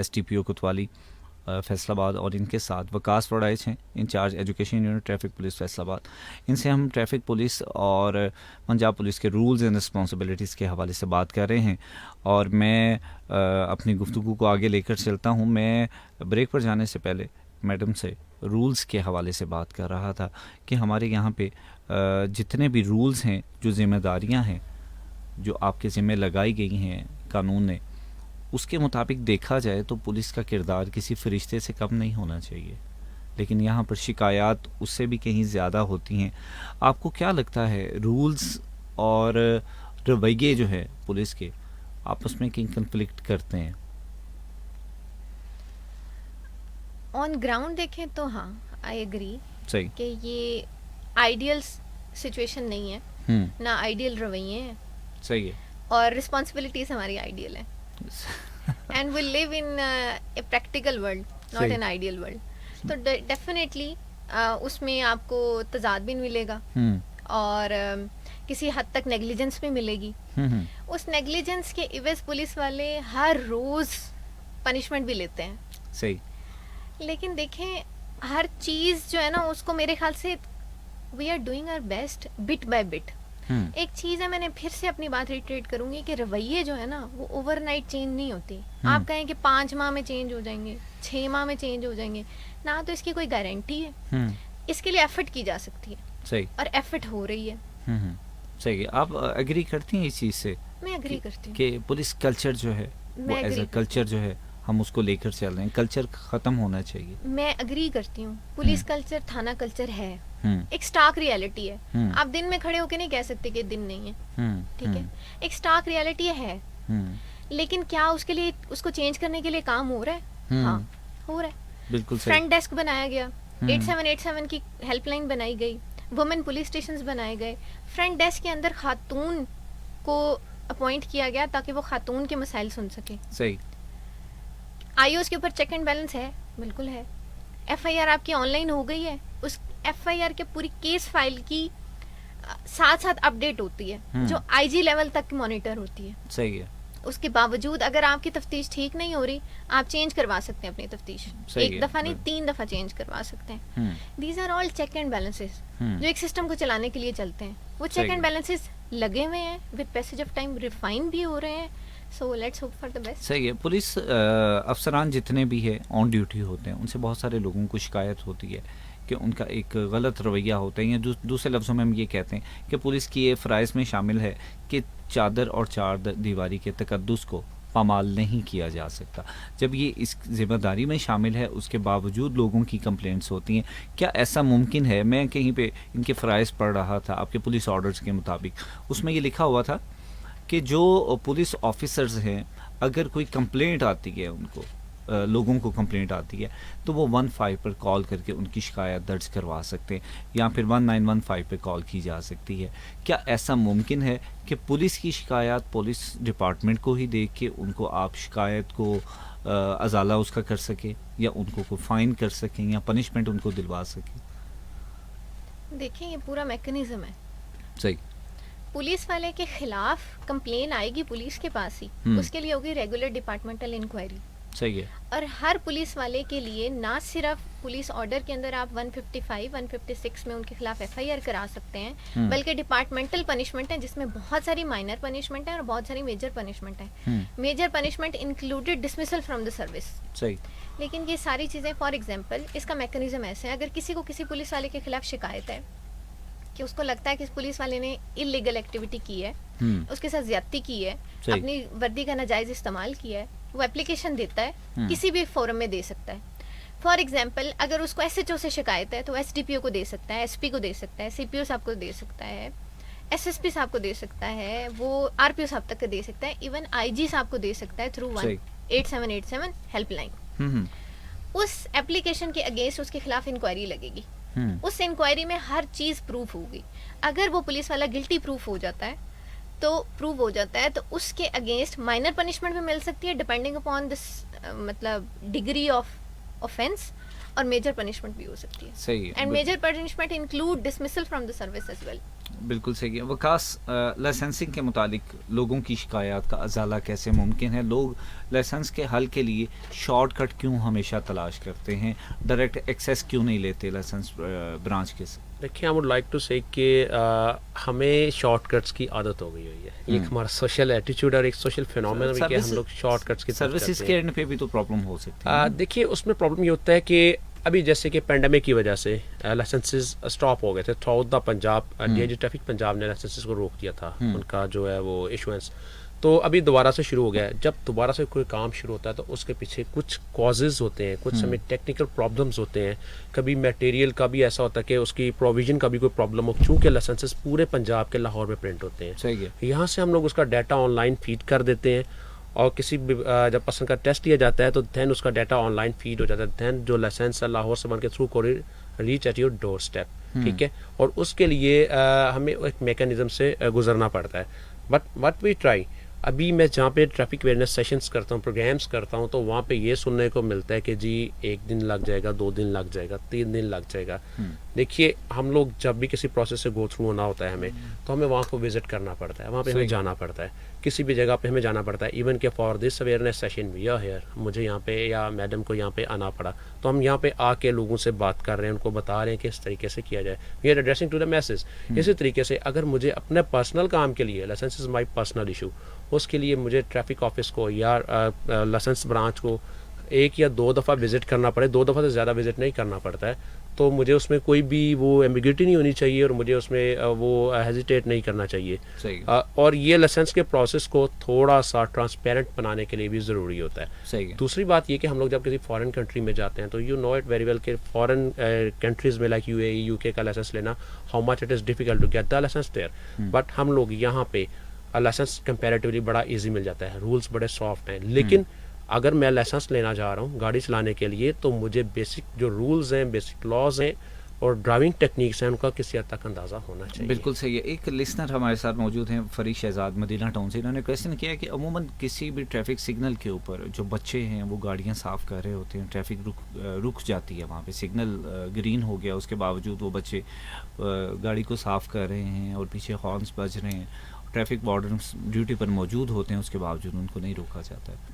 STPO कोतवाली फैसलाबाद और इनके साथ वकास वड़ाइच हैं incharge education unit traffic police Faisalabad. इनसे हम ट्रैफिक पुलिस और पंजाब पुलिस के रूल्स एंड रिस्पॉन्सिबिलिटीज़ के हवाले से बात कर रहे हैं और मैं अपनी गुफ्तगू को आगे लेकर चलता हूं। मैं ब्रेक पर जाने से पहले मैडम से रूल्स के हवाले से बात कर रहा था कि हमारे यहाँ पे जितने भी रूल्स हैं, जो ज़िम्मेदारियाँ हैं जो आपके ज़िम्मे लगाई गई हैं कानून ने, उसके मुताबिक देखा जाए तो पुलिस का किरदार किसी फरिश्ते से कम नहीं होना चाहिए, लेकिन यहाँ पर शिकायत उससे भी कहीं ज़्यादा होती हैं। आपको क्या लगता है रूल्स और रवैये जो है पुलिस के आपस में कहीं कन्फ्लिक्ट करते हैं? ऑन ग्राउंड देखें तो हाँ, आई एग्री सही कि ये आइडियल सिचुएशन नहीं है, ना आइडियल रवैये हैं, सही है, और रिस्पॉन्सिबिलिटीज हमारी आइडियल है and we live in a practical world, not an ideal world. तो डेफिनेटली उसमें आपको तजाद भी मिलेगा और किसी हद तक नेग्लिजेंस भी मिलेगी। उस नेग्लिजेंस के इवज पुलिस वाले हर रोज पनिशमेंट भी लेते हैं, सही। लेकिन देखें हर चीज जो है ना, उसको मेरे ख्याल से we are doing our best bit by bit. एक चीज है, मैंने फिर से अपनी बात रिट्रेट करूंगी कि रवैये जो है ना वो ओवरनाइट चेंज नहीं होती। आप कहें कि 5 माह में चेंज हो जाएंगे, 6 माह में चेंज हो जाएंगे ना, तो इसकी कोई गारंटी है। इसके लिए एफर्ट की जा सकती है, सही, और एफर्ट हो रही है। सही है। आप एग्री करती हैं इस चीज से? मैं एग्री करती हूँ कि पुलिस कल्चर जो है वो एज अ कल्चर जो है हम उसको लेकर चल रहे हैं, कल्चर खत्म होना चाहिए। मैं एग्री करती हूँ। पुलिस कल्चर थाना कल्चर है, एक स्टार्क रियलिटी है। आप दिन में खड़े होकर नहीं कह सकते कि दिन नहीं है, ठीक है, एक स्टार्क रियलिटी है। लेकिन क्या उसके लिए, उसको चेंज करने के लिए काम हो रहा है? हाँ, हो रहा है। बिल्कुल सही। फ्रंट डेस्क बनाया गया, 8787 की हेल्पलाइन बनाई गई, वुमेन पुलिस स्टेशन बनाए गए, फ्रंट डेस्क के अंदर खातून को अपॉइंट किया गया ताकि वो खातून के मसाइल सुन सके। सही। आईओएस के ऊपर चेक एंड बैलेंस है, बिल्कुल है। एफआईआर आपकी ऑनलाइन हो गई है, उस एफआईआर के पूरी केस फाइल की साथ साथ अपडेट होती है जो आईजी लेवल तक मॉनिटर होती है। सही है। उसके बावजूद अगर आपकी तफ्तीश ठीक नहीं हो रही, आप चेंज करवा सकते हैं अपनी तफ्तीश, एक दफा नहीं 3 दफा चेंज करवा सकते हैं। These are all check and balances जो एक सिस्टम को चलाने के लिए चलते हैं। वो चेक एंड बैलेंसेस लगे हुए हैं, with passage of time refine भी हो रहे हैं। So let's hope for the best. सही है। पुलिस अफसरान जितने भी है ऑन ड्यूटी होते हैं, उनसे बहुत सारे लोगों को शिकायत होती है कि उनका एक गलत रवैया होता है, या दूसरे लफ्ज़ों में हम ये कहते हैं कि पुलिस की ये फ़राइज़ में शामिल है कि चादर और चार दीवारी के तकद्दुस को पामाल नहीं किया जा सकता। जब ये इस जिम्मेदारी में शामिल है, उसके बावजूद लोगों की कंप्लेंट्स होती हैं। क्या ऐसा मुमकिन है? मैं कहीं पे इनके फ़राइज़ पढ़ रहा था आपके पुलिस ऑर्डर्स के मुताबिक, उसमें ये लिखा हुआ था कि जो पुलिस ऑफिसर्स हैं, अगर कोई कंप्लेंट आती है उनको, लोगों को कंप्लेंट आती है, तो वो 15 पर कॉल करके उनकी शिकायत दर्ज करवा सकते हैं, या फिर 1915 पे कॉल की जा सकती है। क्या ऐसा मुमकिन है कि पुलिस की शिकायत पुलिस डिपार्टमेंट को ही देख के उनको आप शिकायत को अजाला उसका कर सके, या उनको कोई फ़ाइन कर सकें, या पनिशमेंट उनको दिलवा सकें? देखिए, ये पूरा मैकेनिज्म है। सही। पुलिस वाले के खिलाफ कंप्लेन आएगी पुलिस के पास ही, उसके लिए होगी रेगुलर डिपार्टमेंटल इंक्वायरी। सही है। और हर पुलिस वाले के लिए ना सिर्फ पुलिस ऑर्डर के अंदर आप 155, 156 में उनके खिलाफ एफआईआर करा सकते हैं, बल्कि डिपार्टमेंटल पनिशमेंट है जिसमें बहुत सारी माइनर पनिशमेंट है और बहुत सारी मेजर पनिशमेंट है। Major punishment included dismissal from the service. सही। लेकिन ये सारी चीज़ें, फॉर एग्जाम्पल, इसका मैकेनिज्म ऐसे है, अगर किसी को किसी पुलिस वाले के खिलाफ शिकायत है कि उसको लगता है कि पुलिस वाले ने इलीगल एक्टिविटी की है, उसके साथ ज्यादती की है, अपनी वर्दी का नाजायज इस्तेमाल किया है, वो एप्लीकेशन देता है, किसी भी फोरम में दे सकता है। फॉर एग्जाम्पल, अगर उसको एसएचओ से शिकायत है तो एसडीपीओ को दे सकता है, एसपी को दे सकता है, सीपीओ साहब को दे सकता है, एसएसपी साहब को दे सकता है, वो आरपीओ साहब तक दे सकता है, इवन आईजी साहब को दे सकता है थ्रू 18787 हेल्पलाइन। उस एप्लीकेशन के अगेंस्ट उसके खिलाफ इंक्वायरी लगेगी। उस इंक्वायरी में हर चीज प्रूफ होगी। अगर वो पुलिस वाला गिल्टी प्रूफ हो जाता है तो उसके अगेंस्ट माइनर पनिशमेंट भी मिल सकती है डिपेंडिंग अपॉन दिस, मतलब डिग्री ऑफ ऑफेंस, और मेजर पनिशमेंट भी हो सकती है। सही है। And major punishment include dismissal from the service as well. बिल्कुल सही है। वकास, लाइसेंसिंग के मुतालिक लोगों की शिकायत का अजाला कैसे मुमकिन है? लोग लाइसेंस के हल के लिए शॉर्टकट क्यों हमेशा तलाश करते हैं, डायरेक्ट एक्सेस क्यों नहीं लेते लाइसेंस ब्रांच के? देखिए, आई वुड लाइक टू से कि हमें शॉर्टकट्स की आदत हो गई हुई है। ये एक हमारा सोशल एटीट्यूड और एक सोशल फिनोमेना भी कि हम लोग शॉर्टकट्स की तरफ सर्विसेज चलते के हैं। एंड पे भी तो प्रॉब्लम हो सकती है। देखिए, उसमें प्रॉब्लम ये होता है कि अभी जैसे कि पेंडेमिक की वजह से लाइसेंसेस स्टॉप हो गए थे through the Punjab. DIG traffic Punjab ने लाइसेंसेस को रोक दिया था, उनका जो है वो इशुएंस। तो अभी दोबारा से शुरू हो गया है। जब दोबारा से कोई काम शुरू होता है तो उसके पीछे कुछ कॉजेज़ होते हैं, कुछ समय टेक्निकल प्रॉब्लम्स होते हैं, कभी मटेरियल का भी ऐसा होता है कि उसकी प्रोविजन का भी कोई प्रॉब्लम हो, चूँकि लाइसेंसेस पूरे पंजाब के लाहौर में प्रिंट होते हैं। सही है। यहाँ से हम लोग उसका डाटा ऑनलाइन फीड कर देते हैं और किसी भी जब पर्सन का टेस्ट लिया जाता है तो दैन उसका डाटा ऑनलाइन फीड हो जाता है। दैन जो लाइसेंस है लाहौर से बन के through courier reach at your door step, ठीक है। और उसके लिए हमें एक मैकेनिज्म से गुजरना पड़ता है। बट व्हाट वी ट्राई, अभी मैं जहाँ पे ट्रैफिक अवेयरनेस सेशंस करता हूँ, प्रोग्राम्स करता हूँ, तो वहाँ पे ये सुनने को मिलता है कि जी 1 दिन लग जाएगा, 2 दिन लग जाएगा, 3 दिन लग जाएगा। देखिए, हम लोग जब भी किसी प्रोसेस से गो थ्रू होना होता है हमें, तो हमें वहाँ को विजिट करना पड़ता है, वहाँ पे हमें जाना पड़ता है, किसी भी जगह पे हमें जाना पड़ता है। इवन के for this awareness session we are here, मुझे यहाँ पे या मैडम को यहाँ पे आना पड़ा, तो हम यहाँ पे आके लोगों से बात कर रहे हैं, उनको बता रहे हैं कि इस तरीके से किया जाए। We are addressing to the message. इसी तरीके से अगर मुझे अपने पर्सनल काम के लिए, licence is my personal issue, उसके लिए मुझे ट्रैफिक ऑफिस को या लाइसेंस ब्रांच को 1 या 2 दफ़ा विजिट करना पड़े, 2 दफ़ा से ज़्यादा विजिट नहीं करना पड़ता है, तो मुझे उसमें कोई भी वो एम्बिग्यूटी नहीं होनी चाहिए और मुझे उसमें वो हेजिटेट नहीं करना चाहिए। सही। और ये लाइसेंस के प्रोसेस को थोड़ा सा ट्रांसपेरेंट बनाने के लिए भी ज़रूरी होता है। सही है। दूसरी बात ये कि हम लोग जब किसी फॉरेन कंट्री में जाते हैं तो you know it very well कि फॉरेन कंट्रीज़ में लाइक यूएई, यूके का लाइसेंस लेना, how much it is difficult to get the licence there. But हम लोग यहाँ पे लाइसेंस कंपैरेटिवली बड़ा इजी मिल जाता है, रूल्स बड़े सॉफ्ट हैं। लेकिन अगर मैं लाइसेंस लेना चाह रहा हूँ गाड़ी चलाने के लिए, तो मुझे बेसिक जो रूल्स हैं, बेसिक लॉज हैं और ड्राइविंग टेक्निक्स हैं, उनका किसी हद तक अंदाज़ा होना चाहिए। बिल्कुल सही है। एक लिसनर हमारे साथ मौजूद हैं, फरीद शहजाद, मदीना टाउन से। इन्होंने क्वेश्चन किया कि अमूमन किसी भी ट्रैफिक सिग्नल के ऊपर जो बच्चे हैं वो गाड़ियाँ साफ़ कर रहे होते हैं, ट्रैफिक रुक जाती है वहाँ पे, सिग्नल ग्रीन हो गया, उसके बावजूद वो बच्चे गाड़ी को साफ़ कर रहे हैं और पीछे हॉर्न्स बज रहे हैं, ट्रैफिक वार्डन्स ड्यूटी पर मौजूद होते हैं, उसके बावजूद उनको नहीं रोका जाता है।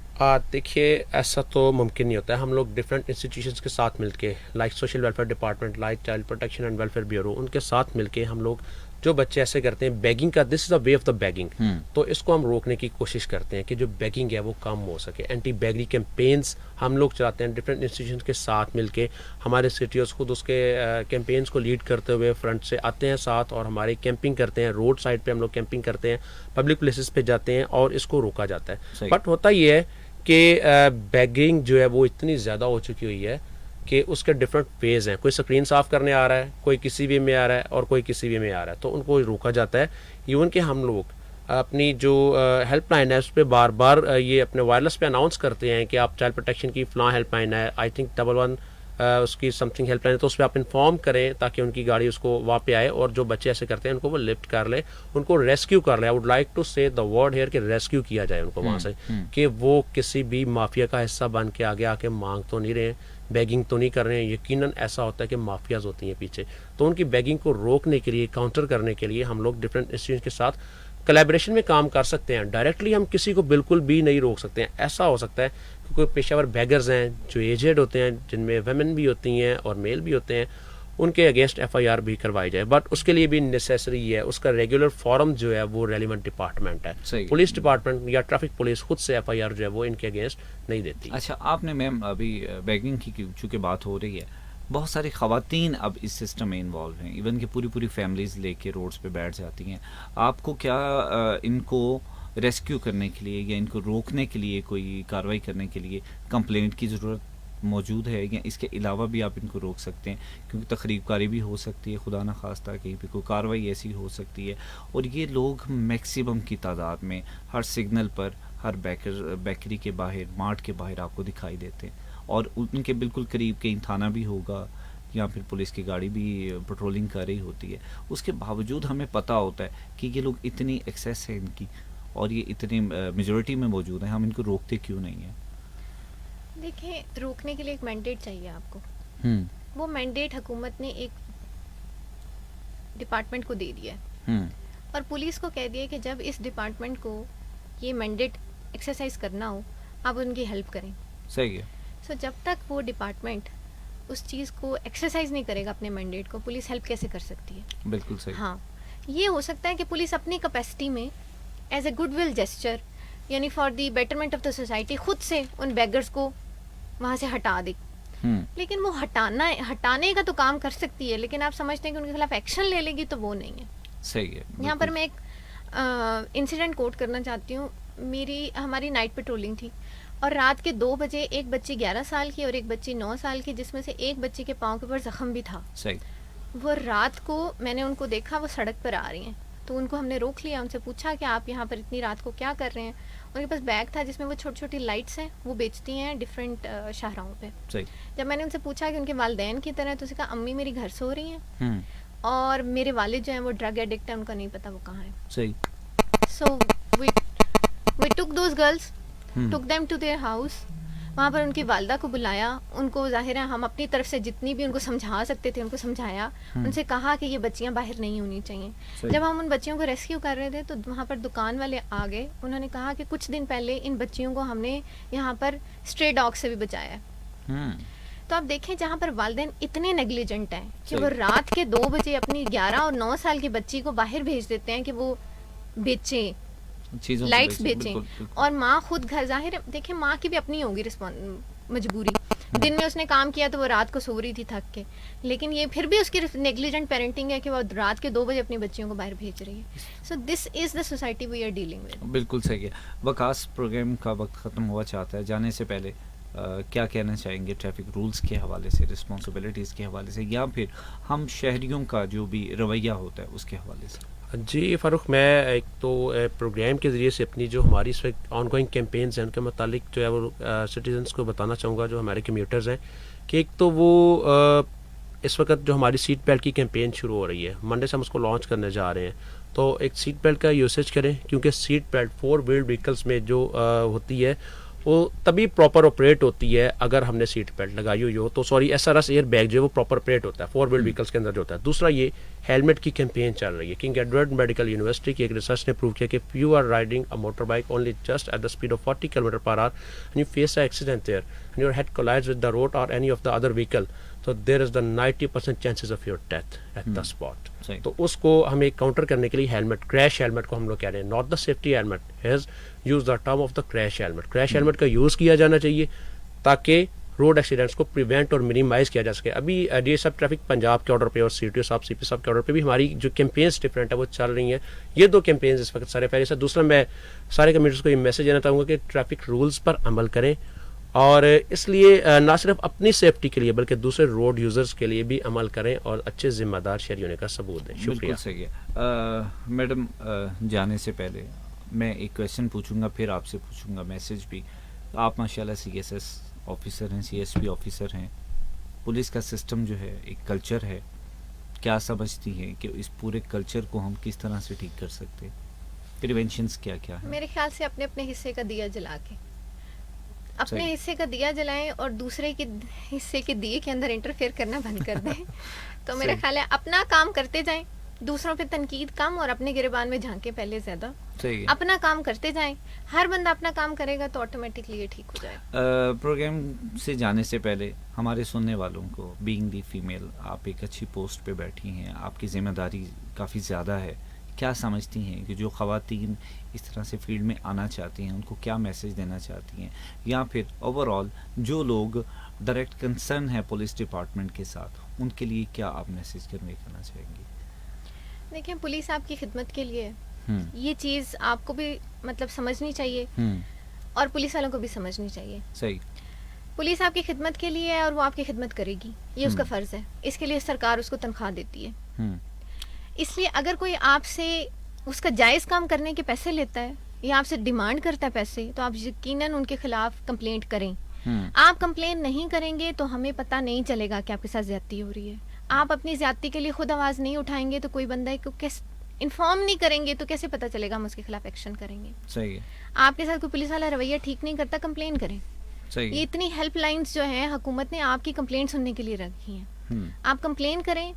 देखिए, ऐसा तो मुमकिन नहीं होता है। हम लोग डिफरेंट इंस्टीट्यूशंस के साथ मिलके, like social welfare department, like child protection and welfare bureau, उनके साथ मिलके हम लोग जो बच्चे ऐसे करते हैं बैगिंग का, this is the way of the bagging, तो इसको हम रोकने की कोशिश करते हैं कि जो बैगिंग है वो कम हो सके। एंटी बैगरी कैंपेन्स हम लोग चलाते हैं डिफरेंट इंस्टीट्यूशंस के साथ मिलके। हमारे सिटीज़ खुद उसके कैंपेन्स को लीड करते हुए फ्रंट से आते हैं साथ, और हमारी कैंपिंग करते हैं, रोड साइड पे हम लोग कैंपिंग करते हैं, पब्लिक प्लेसेस पे जाते हैं और इसको रोका जाता है। बट होता ये है कि बैगिंग जो है वो इतनी ज़्यादा हो चुकी हुई है कि उसके डिफरेंट फेज़ हैं। कोई स्क्रीन साफ़ करने आ रहा है, कोई किसी वे में आ रहा है और कोई किसी वे में आ रहा है, तो उनको रोका जाता है। इवन कि हम लोग अपनी जो हेल्पलाइन है उस पर बार बार ये अपने वायरलेस पे अनाउंस करते हैं कि आप चाइल्ड प्रोटेक्शन की फ़लाँ हेल्पलाइन है, आई थिंक 11 उसकी समथिंग हेल्पलाइन है, तो उस पर आप इन्फॉर्म करें ताकि उनकी गाड़ी उसको वहाँ पे आए और जो बच्चे ऐसे करते हैं उनको वो लिफ्ट कर ले, उनको रेस्क्यू कर ले। आई वुड लाइक टू से द वर्ड हेयर कि रेस्क्यू किया जाए उनको वहाँ से, कि वो किसी भी माफिया का हिस्सा बन के आगे आके मांग तो नहीं रहे हैं, बैगिंग तो नहीं कर रहे हैं। यकीनन ऐसा होता है कि माफियाज होती हैं पीछे, तो उनकी बैगिंग को रोकने के लिए, काउंटर करने के लिए हम लोग डिफरेंट इंस्टीट्यूशन के साथ कोलैबोरेशन में काम कर सकते हैं। डायरेक्टली हम किसी को बिल्कुल भी नहीं रोक सकते हैं। ऐसा हो सकता है कि कोई पेशावर बैगर्स हैं जो एजेड होते हैं, जिनमें वेमेन भी होती हैं और मेल भी होते हैं, उनके अगेंस्ट एफआईआर भी करवाई जाए। बट उसके लिए भी नेसेसरी है, उसका रेगुलर फॉरम जो है वो रेलिवेंट डिपार्टमेंट है। पुलिस डिपार्टमेंट या ट्रैफिक पुलिस खुद से एफआईआर जो है वो इनके अगेंस्ट नहीं देती। अच्छा, आपने मैम अभी बैगिंग की चूँकि बात हो रही है, बहुत सारी ख़वातीन अब इस सिस्टम में इन्वॉल्व हैं, इवन कि पूरी फैमिलीज़ लेके रोड्स पे बैठ जाती हैं। आपको क्या इनको रेस्क्यू करने के लिए या इनको रोकने के लिए, कोई कार्रवाई करने के लिए कंप्लेंट की ज़रूरत मौजूद है, या इसके अलावा भी आप इनको रोक सकते हैं? क्योंकि तखरीबकारी भी हो सकती है, खुदा न खास्ता कहीं पे कोई कार्रवाई ऐसी हो सकती है, और ये लोग मैक्सिमम की तादाद में हर सिग्नल पर, हर बेकरी के बाहर, मार्ट के बाहर आपको दिखाई देते हैं, और उनके बिल्कुल करीब कहीं थाना भी होगा या फिर पुलिस की गाड़ी भी पेट्रोलिंग कर रही होती है। उसके बावजूद हमें पता होता है कि ये लोग इतनी एक्सेस है इनकी और ये इतनी मेजॉरिटी में मौजूद हैं, हम इनको रोकते क्यों नहीं हैं? देखिए, रोकने के लिए एक मैंडेट चाहिए आपको। वो मैंडेट हुकूमत ने एक डिपार्टमेंट को दे दिया है और पुलिस को कह दिया कि जब इस डिपार्टमेंट को ये मैंडेट एक्सरसाइज करना हो आप उनकी हेल्प करें। सही है। सो जब तक वो डिपार्टमेंट उस चीज़ को एक्सरसाइज नहीं करेगा अपने मैंडेट को, पुलिस हेल्प कैसे कर सकती है? बिल्कुल सही। हाँ, ये हो सकता है कि पुलिस अपनी कैपेसिटी में एज ए गुडविल जेस्चर यानी for the betterment of the society खुद से उन बेगर्स को वहाँ से हटा दे। लेकिन वो हटाने का तो काम कर सकती है, लेकिन आप समझते हैं कि उनके खिलाफ एक्शन ले लेगी तो वो नहीं है। सही है। यहाँ पर मैं एक इंसिडेंट कोट करना चाहती हूँ। हमारी नाइट पेट्रोलिंग थी और रात के 2 बजे एक बच्ची 11 साल की और एक बच्ची 9 साल की, जिसमें से एक बच्ची के पाँव के ऊपर जख्म भी था। सही। वो रात को मैंने उनको देखा, वो सड़क पर आ रही हैं, तो उनको हमने रोक लिया, उनसे पूछा कि आप यहाँ पर इतनी रात को क्या कर रहे हैं। उनके पास बैग था जिसमें वो छोटी छोटी लाइट्स हैं, वो बेचती हैं डिफरेंट शाहराहों पे। सही। जब मैंने उनसे पूछा कि उनके वालिदैन की तरह, तो उसने कहा अम्मी मेरी घर सो रही हैं और मेरे वालिद जो हैं वो ड्रग एडिक्ट है, उनका नहीं पता वो कहाँ है। सही। So we took those girls, took them to their house. वहाँ पर उनकी वालदा को बुलाया, उनको ज़ाहिर है हम अपनी तरफ से जितनी भी उनको समझा सकते थे उनको समझाया, उनसे कहा कि ये बच्चियाँ बाहर नहीं होनी चाहिए। जब हम उन बच्चियों को रेस्क्यू कर रहे थे तो वहाँ पर दुकान वाले आ गए, उन्होंने कहा कि कुछ दिन पहले इन बच्चियों को हमने यहाँ पर स्ट्रे डॉग से भी बचाया है। तो आप देखें जहाँ पर वालिदैन इतने नेग्लिजेंट हैं कि वो रात के 2 बजे अपनी 11 और 9 साल की बच्ची को बाहर भेज देते हैं कि वो बेचें, लाइट्स बेचें, और माँ खुद घर, जाहिर देखिए माँ की भी अपनी होगी मजबूरी। दिन में उसने काम किया तो वो रात को सो रही थी थक के, लेकिन ये फिर भी उसकी नेग्लिजेंट पेरेंटिंग है कि वो रात के 2 बजे अपनी बच्चियों को बाहर भेज रही है। So this is the society we are dealing with. बिल्कुल सही है। वकास, प्रोग्राम का वक्त ख़त्म हुआ चाहता है, जाने से पहले क्या कहना चाहेंगे ट्रैफिक रूल्स के हवाले से, रिस्पॉन्सिबिलिटीज़ के हवाले से, या फिर हम शहरियों का जो भी रवैया होता है उसके हवाले से? जी फ़ारूक, मैं एक तो प्रोग्राम के ज़रिए से अपनी जो हमारी इस वक्त ऑनगोइंग कैंपेन्स हैं उनके मुतालिक जो है वो सिटीजन्स को बताना चाहूँगा, जो हमारे कम्यूटर्स हैं, कि एक तो वो इस वक्त जो हमारी सीट बेल्ट की कैंपेन शुरू हो रही है, मंडे से हम उसको लॉन्च करने जा रहे हैं। तो एक सीट बेल्ट का यूसेज करें, क्योंकि सीट बेल्ट 4 व्हील्ड व्हीकल्स में जो होती है वो तभी प्रॉपर ऑपरेट होती है अगर हमने सीट बेल्ट लगाई हुई हो। तो सॉरी, SRS एयर बैग जो है वो प्रॉपर ऑपरेट होता है 4 व्हील्ड व्हीकल्स के अंदर जो होता है। दूसरा, ये हेलमेट की कैंपेन चल रही है। किंग एडवर्ड मेडिकल यूनिवर्सिटी की एक रिसर्च ने प्रूव किया कि if you are riding a motor bike only just at the speed of 40 km/h and you face a accident there and your head collides with the road और any of the other vehicle, तो there is the 90% chances of your death at the spot. तो उसको हमें counter करने के लिए helmet, crash helmet को हम लोग कह रहे हैं, not the safety helmet, has use the term of the crash helmet. Crash helmet का यूज़ किया जाना चाहिए ताकि रोड एक्सीडेंट्स को प्रिवेंट और मिनिमाइज किया जा सके। अभी DSF ट्रैफिक पंजाब के ऑर्डर पे और CTO साहब, CP साहब के ऑर्डर पे भी हमारी जो कैंपेन्स डिफरेंट है वो चल रही हैं। ये 2 कैंपेन्स इस वक्त सारे पहले से। दूसरा, मैं सारे कम्यूनिटीज़ को ये मैसेज देना चाहूँगा कि ट्रैफिक रूल्स पर अमल करें, और इसलिए ना सिर्फ अपनी सेफ्टी के लिए बल्कि दूसरे रोड यूज़र्स के लिए भी अमल करें और अच्छे जिम्मेदार शहरी होने का सबूत दें। शुक्रिया। सही है। मैडम, जाने से पहले मैं एक क्वेश्चन पूछूंगा, फिर आपसे पूछूंगा मैसेज भी। आप माशाल्लाह CSS ऑफिसर हैं, CSP ऑफिसर हैं, पुलिस का सिस्टम जो है एक कल्चर है, क्या समझती हैं कि इस पूरे कल्चर को हम किस तरह से ठीक कर सकते हैं? प्रिवेंशंस क्या क्या है? मेरे ख्याल से अपने अपने हिस्से का दिया जला के, अपने हिस्से का दिया जलाएं और दूसरे के हिस्से के दिए के अंदर इंटरफेयर करना बंद कर दें। तो मेरा ख्याल है अपना काम करते जाएं, दूसरों पे तनकीद कम और अपने गिरबान में झांके पहले ज्यादा। अपना काम करते जाएं, हर बंदा अपना काम करेगा तो ऑटोमेटिकली ये ठीक हो जाएगा। प्रोग्राम से जाने से पहले हमारे सुनने वालों को, बीइंग दी फीमेल, आप एक अच्छी पोस्ट पे बैठी हैं, आपकी जिम्मेदारी काफ़ी ज़्यादा है, क्या समझती हैं कि जो ख़वातीन इस तरह से फील्ड में आना चाहती हैं उनको क्या मैसेज देना चाहती हैं, या फिर ओवरऑल जो लोग डायरेक्ट कंसर्न है पुलिस डिपार्टमेंट के साथ उनके लिए क्या आप मैसेज कन्वे करना चाहेंगी? देखिए, पुलिस आपकी खिदमत के लिए है, ये चीज़ आपको भी मतलब समझनी चाहिए और पुलिस वालों को भी समझनी चाहिए। सही। पुलिस आपकी खिदमत के लिए है और वो आपकी खिदमत करेगी, ये उसका फ़र्ज़ है, इसके लिए सरकार उसको तनख्वाह देती है। इसलिए अगर कोई आपसे उसका जायज़ काम करने के पैसे लेता है या आपसे डिमांड करता है पैसे, तो आप यकीनन उनके खिलाफ कंप्लेंट करें। आप कंप्लेंट नहीं करेंगे तो हमें पता नहीं चलेगा कि आपके साथ ज्यादती हो रही है। आप अपनी ज्यादती के लिए खुद आवाज़ नहीं उठाएंगे तो कोई बंदा को कैसे इन्फॉर्म नहीं करेंगे तो कैसे पता चलेगा हम उसके खिलाफ एक्शन करेंगे। सही है। आपके साथ कोई पुलिस वाला रवैया ठीक नहीं करता, कंप्लेन करें। सही ये है। इतनी हेल्पलाइंस जो हैं हुकूमत ने आपकी कंप्लेंट सुनने के लिए रखी हैं। आप कंप्लेन करें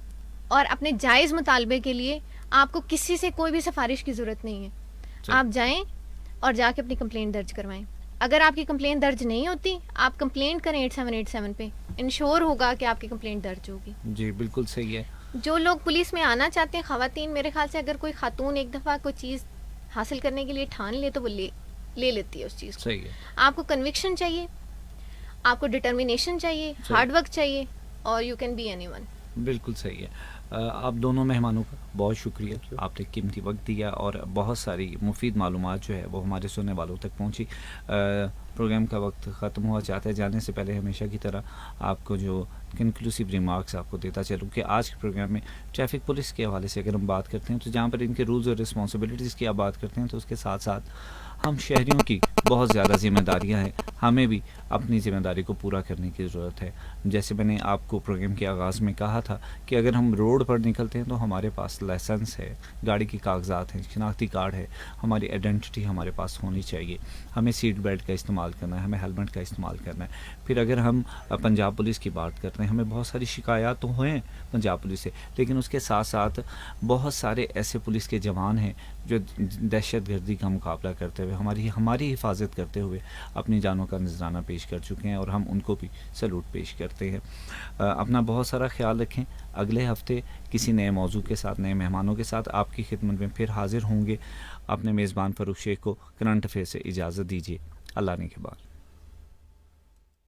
और अपने जायज़ मुतालबे के लिए आपको किसी से कोई भी सिफारिश की ज़रूरत नहीं है। सही। आप जाएं और जाके अपनी कंप्लेंट दर्ज करवाएं। अगर आपकी कंप्लेंट दर्ज नहीं होती, आप कंप्लेंट करें 8787 पे, इंश्योर होगा कि आपकी कंप्लेंट दर्ज होगी। जी बिल्कुल सही है। जो लोग पुलिस में आना चाहते हैं ख़वातीन, मेरे ख्याल से अगर कोई खातून एक दफ़ा कोई चीज़ हासिल करने के लिए ठान ले तो वो ले लेती है उस चीज़ को। सही है। आपको कन्विक्शन चाहिए, आपको डिटर्मिनेशन चाहिए, हार्ड वर्क चाहिए, और यू कैन बी एनीवन। बिल्कुल सही है। आप दोनों मेहमानों का बहुत शुक्रिया, आपने कीमती वक्त दिया और बहुत सारी मुफीद मालूमात जो है वो हमारे सुनने वालों तक पहुंची। प्रोग्राम का वक्त ख़त्म हुआ चाहता है, जाने से पहले हमेशा की तरह आपको जो कंक्लूसिव रिमार्क्स आपको देता चलूँ कि आज के प्रोग्राम में ट्रैफिक पुलिस के हवाले से अगर हम बात करते हैं तो जहाँ पर इनके रूल्स और रिस्पॉन्सिबिलिटीज़ की आप बात करते हैं तो उसके साथ साथ हम शहरियों की बहुत ज़्यादा ज़िम्मेदारियाँ हैं, हमें भी अपनी ज़िम्मेदारी को पूरा करने की ज़रूरत है। जैसे मैंने आपको प्रोग्राम के आगाज़ में कहा था कि अगर हम रोड पर निकलते हैं तो हमारे पास लाइसेंस है, गाड़ी के कागजात हैं, शनाख्ती कार्ड है, हमारी आइडेंटिटी हमारे पास होनी चाहिए, हमें सीट बेल्ट का इस्तेमाल करना है, हमें हेलमेट का इस्तेमाल करना है। फिर अगर हम पंजाब पुलिस की बात करते हैं, हमें बहुत सारी शिकायत तो हैं पंजाब पुलिस से, लेकिन उसके साथ साथ बहुत सारे ऐसे पुलिस के जवान हैं जो दहशत गर्दी का मुकाबला करते हुए हमारी हिफाजत करते हुए अपनी जानों का नजराना पेश कर चुके हैं और हम उनको भी सैल्यूट पेश करते हैं। अपना बहुत सारा ख्याल रखें। अगले हफ्ते किसी नए मौजू के साथ, नए मेहमानों के साथ आपकी खिदमत में फिर हाजिर होंगे। अपने मेज़बान फ़रूख शेख को करंट अफेयर से इजाज़त दीजिए। अल्लाह ने के बाद।